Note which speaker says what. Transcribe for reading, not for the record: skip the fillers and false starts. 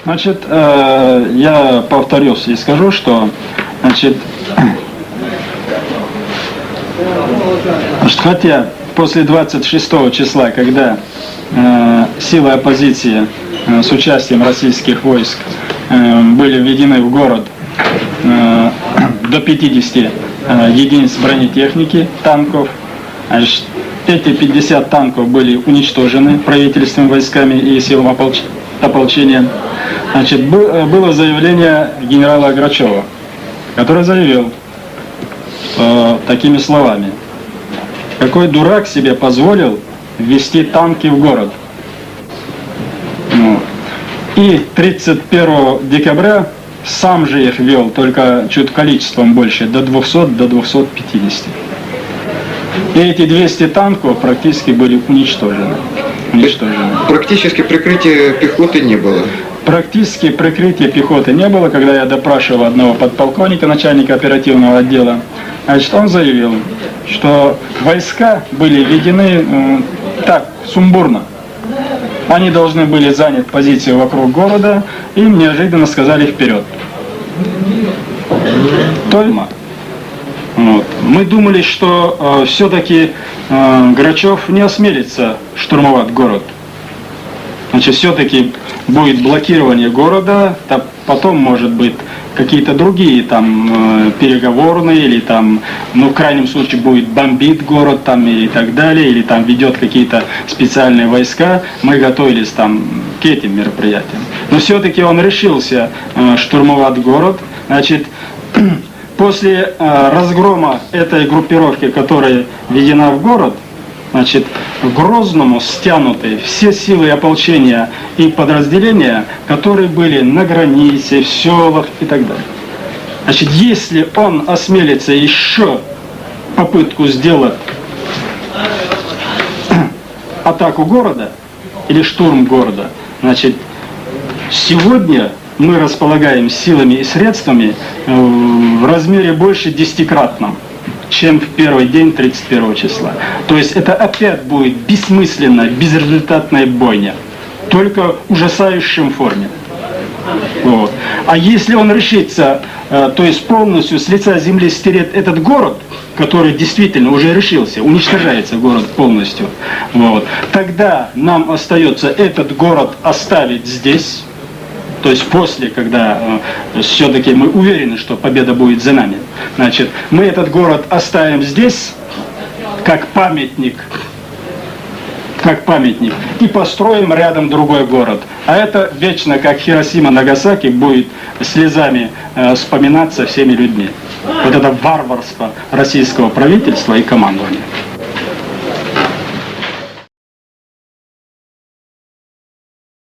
Speaker 1: Значит, я повторюсь и скажу, что, значит, хотя после 26 числа, когда силы оппозиции с участием российских войск были введены в город до 50 единиц бронетехники, танков, значит, эти 50 танков были уничтожены правительственными войсками и силами ополчения. Значит, было заявление генерала Грачева, который заявил такими словами: какой дурак себе позволил ввести танки в город. И 31 декабря сам же их ввел, только чуть количеством больше, до 200, до 250. И эти 200 танков практически были уничтожены.
Speaker 2: Практически прикрытия пехоты не было.
Speaker 1: Практически прикрытия пехоты не было. Когда я допрашивал одного подполковника, начальника оперативного отдела, значит, он заявил, что войска были введены так, сумбурно. Они должны были занять позицию вокруг города, и им неожиданно сказали вперед. Вот. Мы думали, что все-таки Грачев не осмелится штурмовать город. Значит, все-таки будет блокирование города, потом, может быть, какие-то другие там переговорные, или там, ну, в крайнем случае, будет бомбить город там и так далее, или там ведет какие-то специальные войска. Мы готовились там к этим мероприятиям. Но все-таки он решился штурмовать город. Значит, после разгрома этой группировки, которая введена в город, значит, к Грозному стянуты все силы ополчения и подразделения, которые были на границе, в селах и так далее. Значит, если он осмелится еще попытку сделать атаку города или штурм города, значит, сегодня мы располагаем силами и средствами в размере больше 10-кратном, чем в первый день 31 числа. То есть это опять будет бессмысленная, безрезультатная бойня, только в ужасающем форме. Вот. А если он решится, то есть полностью с лица земли стереть этот город, который действительно уже решился, уничтожается город полностью, вот, тогда нам остается этот город оставить здесь. То есть после, когда все-таки мы уверены, что победа будет за нами, значит, мы этот город оставим здесь, как памятник, и построим рядом другой город. А это вечно, как Хиросима, Нагасаки, будет слезами вспоминаться всеми людьми. Вот это варварство российского правительства и командования.